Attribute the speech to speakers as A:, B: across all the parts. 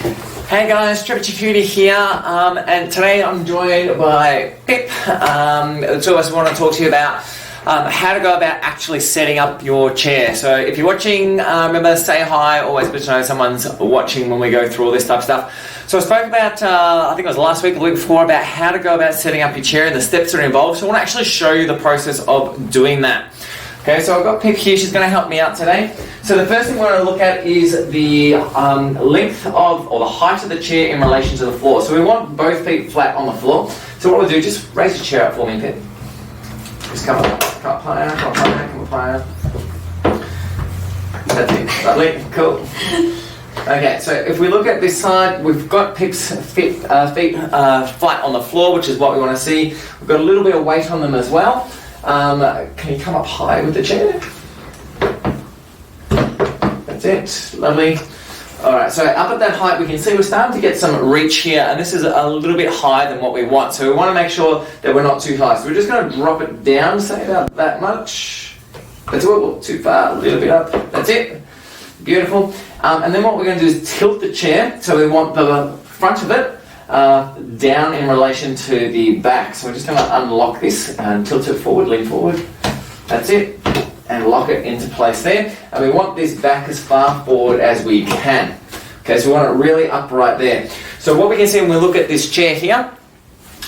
A: Hey guys, Trevor Chikuta here, and today I'm joined by Pip. The two of us want to talk to you about how to go about actually setting up your chair. So if you're watching, remember, say hi, always good to know someone's watching when we go through all this type of stuff. So I spoke about, I think it was last week or the week before, about how to go about setting up your chair and the steps that are involved. So I want to actually show you the process of doing that. Okay, so I've got Pip here, she's going to help me out today. So the first thing we're going to look at is the length of, or the height of the chair in relation to the floor. So we want both feet flat on the floor. So what we'll do, just raise your chair up for me, Pip. Just come up higher, come up higher, come up higher. That's it, lovely, cool. Okay, so if we look at this side, we've got Pip's feet flat on the floor, which is what we want to see. We've got a little bit of weight on them as well. Can you come up high with the chair? That's it, lovely. Alright, so up at that height we can see we're starting to get some reach here, and this is a little bit higher than what we want. So we want to make sure that we're not too high. So we're just going to drop it down, say about that much. That's a little too far, a little bit up. That's it. Beautiful. And then what we're going to do is tilt the chair. So we want the front of it down in relation to the back. So we're just going to unlock this and tilt it forward, lean forward. That's it. And lock it into place there. And we want this back as far forward as we can. Okay, so we want it really upright there. So what we can see when we look at this chair here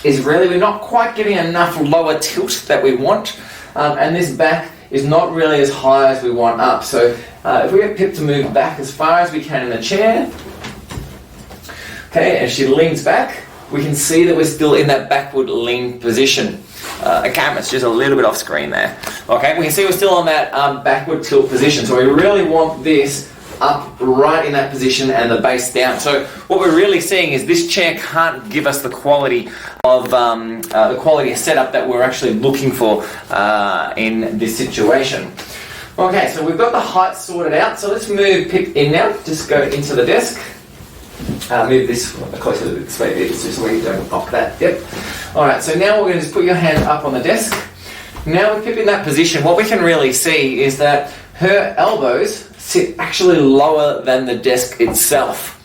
A: is really we're not quite getting enough lower tilt that we want. And this back is not really as high as we want up. So if we get Pip to move back as far as we can in the chair, okay, as she leans back, we can see that we're still in that backward lean position. The camera's just a little bit off screen there. Okay, we can see we're still on that backward tilt position. So we really want this up right in that position and the base down. So what we're really seeing is this chair can't give us the quality of setup that we're actually looking for in this situation. Okay, so we've got the height sorted out. So let's move Pip in now. Just go into the desk. Move this closer to this way, just so you don't knock that. Yep. Alright, so now we're going to just put your hands up on the desk. Now with Pip in that position, what we can really see is that her elbows sit actually lower than the desk itself.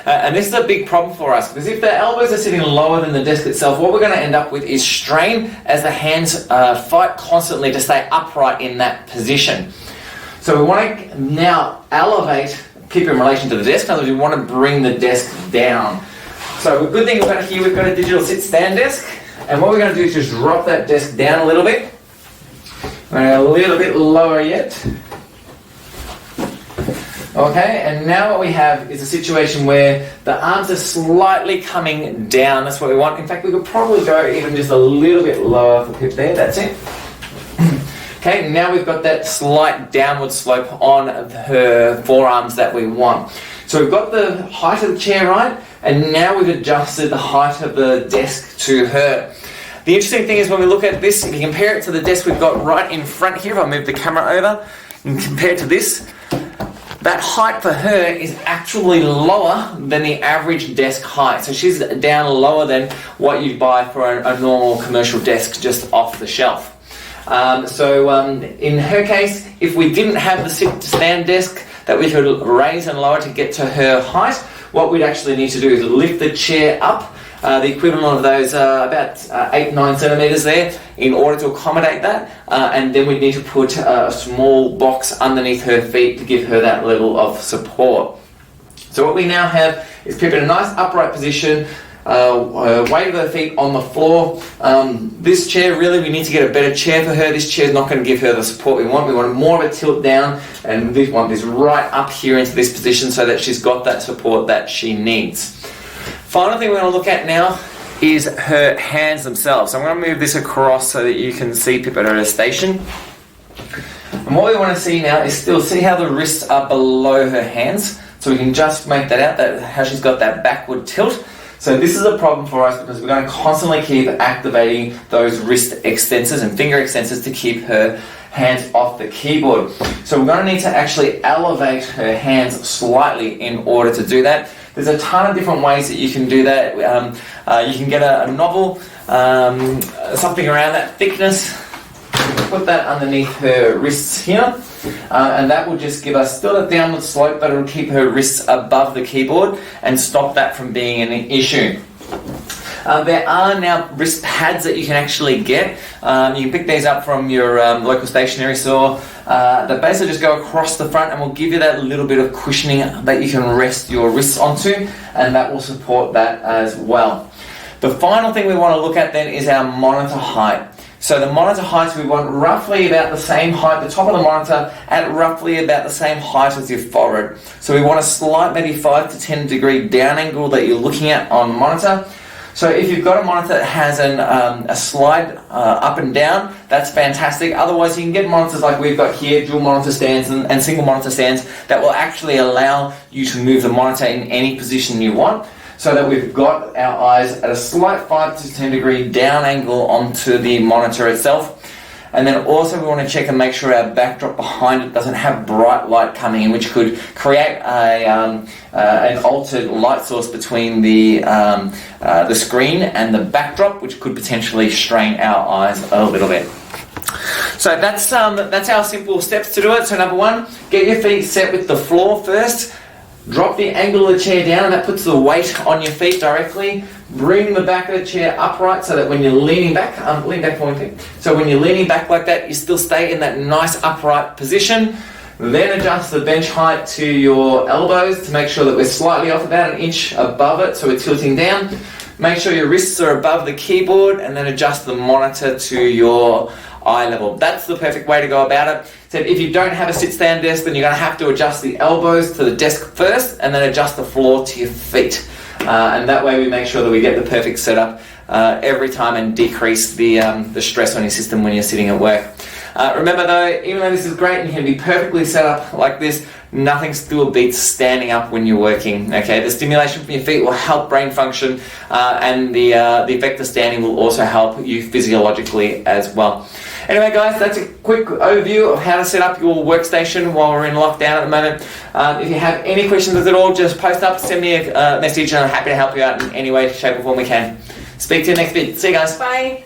A: And this is a big problem for us, because if the elbows are sitting lower than the desk itself, what we're going to end up with is strain as the hands fight constantly to stay upright in that position. So we want to now elevate Pip in relation to the desk. In other words, we want to bring the desk down. So the good thing about here, we've got a digital sit-stand desk, and what we're going to do is just drop that desk down a little bit. A little bit lower yet. Okay, and now what we have is a situation where the arms are slightly coming down. That's what we want. In fact, we could probably go even just a little bit lower for Pip there. That's it. Okay, now we've got that slight downward slope on her forearms that we want. So we've got the height of the chair right, and now we've adjusted the height of the desk to her. The interesting thing is when we look at this, if you compare it to the desk we've got right in front here, if I move the camera over, and compare it to this, that height for her is actually lower than the average desk height. So she's down lower than what you'd buy for a normal commercial desk just off the shelf. In her case, if we didn't have the sit-to-stand desk that we could raise and lower to get to her height, what we'd actually need to do is lift the chair up, the equivalent of those about 8-9 centimetres there, in order to accommodate that, and then we'd need to put a small box underneath her feet to give her that level of support. So what we now have is Pip in a nice upright position, weight of her feet on the floor. This chair, really, we need to get a better chair for her. This chair is not going to give her the support we want. We want more of a tilt down, and we want this right up here into this position so that she's got that support that she needs. Final thing we're going to look at now is her hands themselves. So I'm going to move this across so that you can see Pip at her station. And what we want to see now is still see how the wrists are below her hands. So we can just make that out, that how she's got that backward tilt. So this is a problem for us because we're going to constantly keep activating those wrist extensors and finger extensors to keep her hands off the keyboard. So we're going to need to actually elevate her hands slightly in order to do that. There's a ton of different ways that you can do that. You can get a novel, something around that thickness. put that underneath her wrists here, and that will just give us still a downward slope, but it'll keep her wrists above the keyboard and stop that from being an issue. There are now wrist pads that you can actually get. You can pick these up from your local stationery store. That basically just go across the front and will give you that little bit of cushioning that you can rest your wrists onto, and that will support that as well. The final thing we want to look at then is our monitor height. So the monitor height, we want roughly about the same height, the top of the monitor at roughly about the same height as your forehead. So we want a slight, maybe 5 to 10 degree down angle that you're looking at on the monitor. So if you've got a monitor that has a slide up and down, that's fantastic. Otherwise, you can get monitors like we've got here, dual monitor stands and single monitor stands that will actually allow you to move the monitor in any position you want, so that we've got our eyes at a slight 5 to 10 degree down angle onto the monitor itself. And then also we want to check and make sure our backdrop behind it doesn't have bright light coming in, which could create an altered light source between the screen and the backdrop, which could potentially strain our eyes a little bit. So that's our simple steps to do it. So number one, get your feet set with the floor first. Drop the angle of the chair down, and that puts the weight on your feet directly. Bring the back of the chair upright so that when you're leaning back, lean back for me. So when you're leaning back like that, you still stay in that nice upright position. Then adjust the bench height to your elbows to make sure that we're slightly off, about an inch above it, so we're tilting down. Make sure your wrists are above the keyboard, and then adjust the monitor to your eye level. That's the perfect way to go about it. So if you don't have a sit-stand desk, then you're going to have to adjust the elbows to the desk first, and then adjust the floor to your feet. And that way we make sure that we get the perfect setup every time and decrease the stress on your system when you're sitting at work. Remember though, even though this is great and you can be perfectly set up like this, nothing still beats standing up when you're working. Okay, the stimulation from your feet will help brain function, and the effect of standing will also help you physiologically as well. Anyway guys, that's a quick overview of how to set up your workstation while we're in lockdown at the moment. If you have any questions at all, just post up, send me a message, and I'm happy to help you out in any way, shape or form we can. Speak to you next bit. See you guys.
B: Bye.